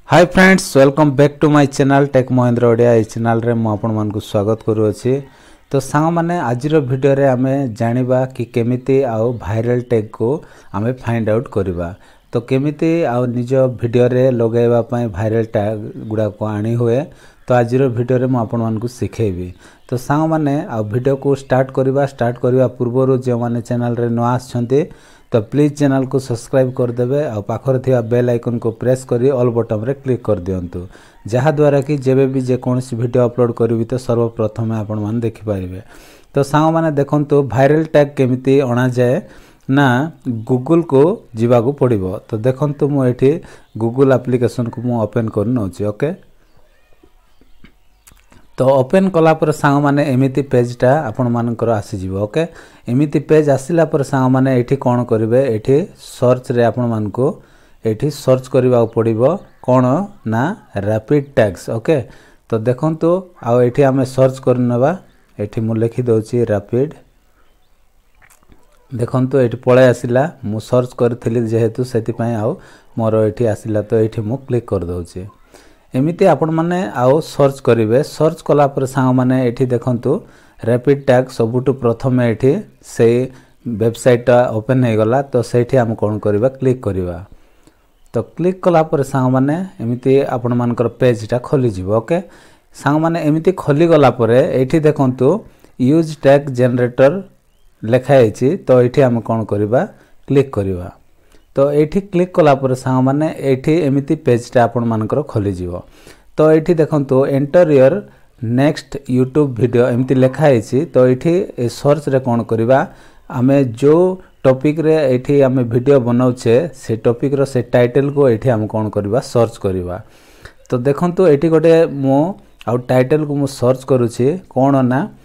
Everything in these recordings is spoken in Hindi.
Hi friends welcome back to my channel tech Mahendra Odia. ये चैनल रे मु आपन मान को स्वागत करूँगी। तो सांग मैंने आज वीडियो रे आमे जानिबा कि केमिति आउ वायरल टैग को आमे फाइंड आउट करबा। तो केमिति आउ निज वीडियो रे लगाइबा पई वायरल टैग गुडा को आनी हुए। तो आज वीडियो रे मु आपन मान को सिखेबी। तो सांग मैंने आउ वीडियो को स्टार्ट करबा पूर्व जो माने चैनल रे न आछंती तो प्लीज चैनल को सब्सक्राइब कर देबे और पाखर थिया बेल आइकन को प्रेस करी ऑल बटन रे क्लिक कर दियंतु, जहा द्वारा कि जेबे भी जे कोनसी वीडियो अपलोड करबी तो सर्वप्रथम आपण मान देखि पारिबे। तो सांग माने देखंतु वायरल टैग केमिति अणा जाए ना गूगल को जीवा को पड़िबो। तो देखंतु मु एठी गूगल एप्लीकेशन को मु ओपन कर नउची। ओके, तो ओपन कला पर सांग माने एमिति पेजटा आपण मानकर आसी जीवो। ओके, एमिति पेज आसिला पर सांग माने एठी कोन करिवे, एठी सर्च रे आपण मान को एठी सर्च करबा पड़िबो कोन ना रैपिड टैग्स। ओके, तो देखंतु आ एठी हमें सर्च करनबा। एठी मु लिखि दोची रैपिड। देखंतु एठी पळे आसिला, मु सर्च करथिली जेहेतु सेति पय आ मोर एठी आसिला। तो एठी मु क्लिक कर दोची। एमिति आपण माने आउ सर्च करिवे। सर्च कला पर सांग माने एठी देखंतु रैपिड टैग सबुटु प्रथम एठी से वेबसाइट ओपन हे गला। तो सेठी हम कोन करबा, क्लिक करबा। तो क्लिक कला पर सांग माने एमिति आपण मानकर पेजटा खोली जिवो। ओके, सांग माने एमिति खोली गला परे एठी देखंतु यूज टैग जनरेटर लेखा हेछि। तो एठी हम कोन करबा, क्लिक करबा। तो एठी क्लिक कला पर सांग माने एठी एमिति पेजटा आपण मानकर खोली जिवो। तो एठी देखंतु enter your next YouTube video एमिति लेखा हेछि। तो एठी ए सर्च रे कोन करबा, आमे जो टॉपिक रे एठी आमे वीडियो बनाउछे से टॉपिक रो से टाइटल को एठी हम कोन करबा, सर्च करबा। तो देखंतु एठी गोटे मो आ टाइटल को मु सर्च करूछि कोन ना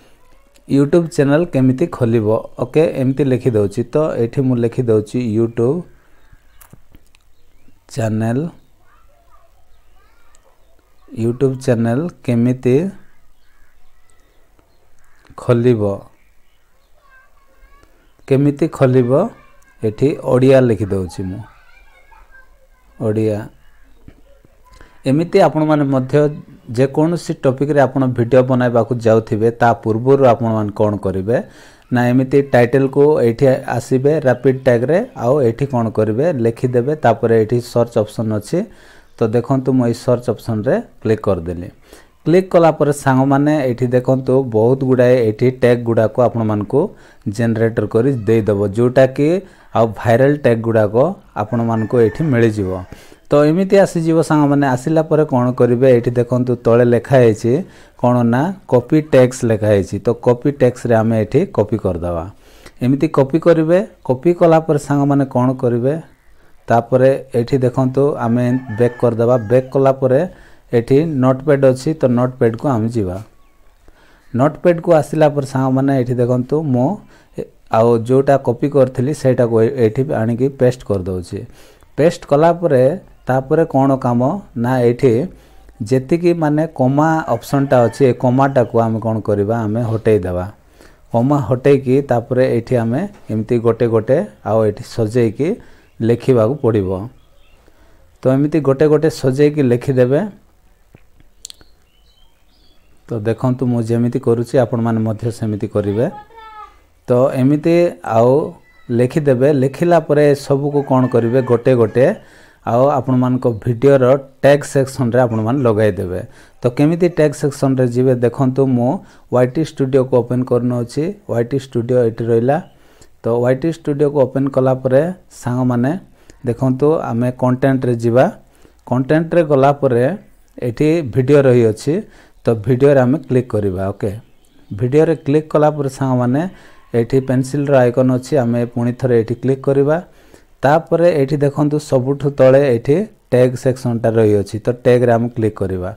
यूट्यूब चैनल केमिति खोलिबो। ओके, एमिति लिखि दउछि। तो एठी मु लिखि दउछि यूट्यूब चैनल केमिति खोलिबो एठी ओडिया लिखि दउछि मु ओडिया। एमिति आपण माने मध्य जे कोनसी टॉपिक रे आपण वीडियो बनाइबा को जाउथिबे ता पूर्वरु आपण मान कोन करिवे ना एमिति टाइटल को एठी आसीबे रैपिड टैग रे आउ एठी कोन करिवे, लिखि देबे। तापर एठी सर्च ऑप्शन अछि। तो देखंतु म सर्च ऑप्शन रे क्लिक कर देली। क्लिक कला पर सांग माने एठी देखंतु बहुत गुडाए एठी टैग गुडा को आपण मान को जनरेटर करी दे दबो, जोटा कि आ वायरल टैग गुडा को आपण मान को एठी मिलि जिवो। तो एमिति आसी जीवो सांग माने आसिला परे कोन करिवे, एठी देखंतु तळे लेखा हेछि कोन ना कॉपी टैक्स लेखा हेछि। तो कॉपी टैक्स रे हमें एठी कॉपी कर दवा। एमिति कॉपी करिवे। कॉपी कला पर सांग माने कोन करिवे, तापरे एठी देखंतु हमें बैक कर दवा। बैक कला परे एठी नोटपैड अछि। तो नोटपैड को हम जीवा। नोटपैड को आसिला पर सांग माने एठी देखंतु मो आ जोटा कॉपी करथिली सेटा को एठी आनी की पेस्ट कर दउछि। पेस्ट कला परे तापरे कोन काम ना एठी जेति की माने कोमा ऑप्शन टा अछि, ए कोमाटा को हम कोन करबा, हमें हटै देबा। कोमा हटै की तापरे एठी हमें एमिति गोटे गोटे आ एठी सजै की लिखिबा को पड़िबो। तो एमिति गोटे गोटे सजै की लिखि देबे। तो देखंतु मु जेमिति करूछि आपण माने मध्य सेमिति करिवे। तो एमिति आउ लिखि देबे। लिखिला परे सब को कोन करिवे, गोटे गोटे आओ आपण मान को वीडियो रो टैग सेक्शन रे आपण मान लगाई देबे। तो केमिति टैग सेक्शन रे जिवे देखंतु मो वाईटी स्टूडियो को ओपन करनो अछि। वाईटी स्टूडियो एठी रहिला। तो वाईटी स्टूडियो को ओपन कला परे सांग माने देखंतु आमे कंटेंट रे जिवा। कंटेंट रे गला परे एठी वीडियो रही अछि। तो वीडियो रे आमे क्लिक करबा। ओके, वीडियो रे क्लिक कला परे सांग माने एठी पेंसिल रो आइकन अछि। आमे पुनी थरे एठी क्लिक करबा। तापरे एठी देखंतु सबुठु तळे एठी टैग सेक्शन टा रही अछि। तो टैग रे हम क्लिक करबा।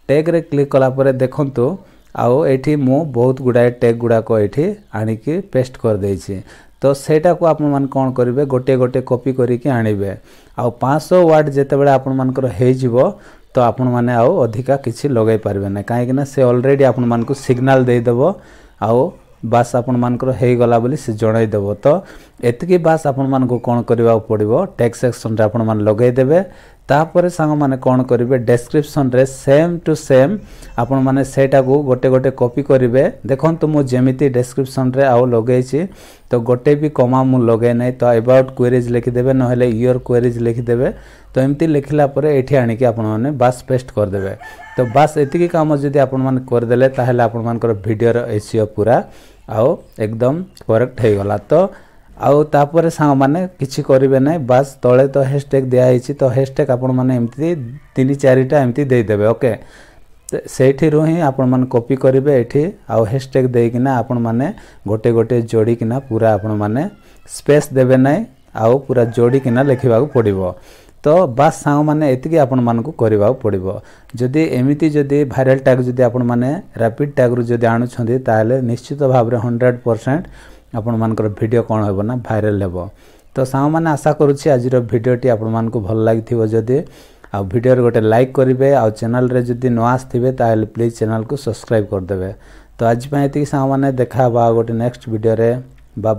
टैग रे क्लिक कला परे देखंतु आउ एठी मो बहुत गुडाए टैग गुडा को एठी आनी की पेस्ट कर देछि। तो सेटा को आपण मान कोन करिवे, गोटे गोटे कॉपी करी के आनिबे। आ 500 वर्ड जेते बेले आपण मानकर हे जिवो तो आपण माने आउ अधिका किछि लगाई पारबे ना, काहे कि ना से ऑलरेडी आपण मान को सिग्नल दे देबो। आउ बास आपण मानकर हे गला बोली से जणाई देबो। तो एतकी बास आपण मान को कोन करबा पड़िबो, टैग सेक्शन रे आपण मान लगाई देबे। तापर सांग माने कौन करेंगे डिस्क्रिप्शन रे सेम टू सेम आपण माने सेटा को गोटे गोटे कॉपी करेंगे देखो तो मु जेमिति डिस्क्रिप्शन रे आउ लगेछि तो गोटे भी कमा मु लगे नै तो अबाउट क्वेरीज लिखि देबे न हेले योर क्वेरीज लिखि देबे तो एमती लिखला परे एठी आनी कि आपण माने बस पेस्ट कर देबे तो बस एतिकी काम जदी आपण माने कर देले ताहेले आपण मानकर वीडियो रो एसईओ पूरा आउ एकदम करेक्ट हे गला तो आउ तापर सांग माने किछि करिवे नै बस तळे तो हैशटैग दिया हिची तो हैशटैग आपण माने एमती 3-4टा एमती दे देबे ओके सेठी रो ही आपण माने कॉपी करिवे एठी आउ हैशटैग देई किना आपण माने गोटे गोटे जोडी किना पूरा आपण माने स्पेस देबे नै आउ पूरा जोडी किना लिखिबा को पड़िबो तो बस सांग माने एतिकी आपण मान को करबा पड़िबो जदी एमिति जदी वायरल टैग जदी आपण माने रैपिड टैग रु जदी आनु छथि ताले निश्चित भाव रे 100% आपण मानकर वीडियो कोन हेबो ना वायरल हेबो तो सांग माने आशा करूछि आज रो वीडियोटी आपण मान को भल लागिथिबो जदी आ वीडियो रे गोटे लाइक करिवे आ चैनल रे जदी न आस्थिबे ताले प्लीज चैनल को सब्सक्राइब कर देबे तो आज पय एतिकी सांग माने देखा बा गोटे नेक्स्ट वीडियो रे बा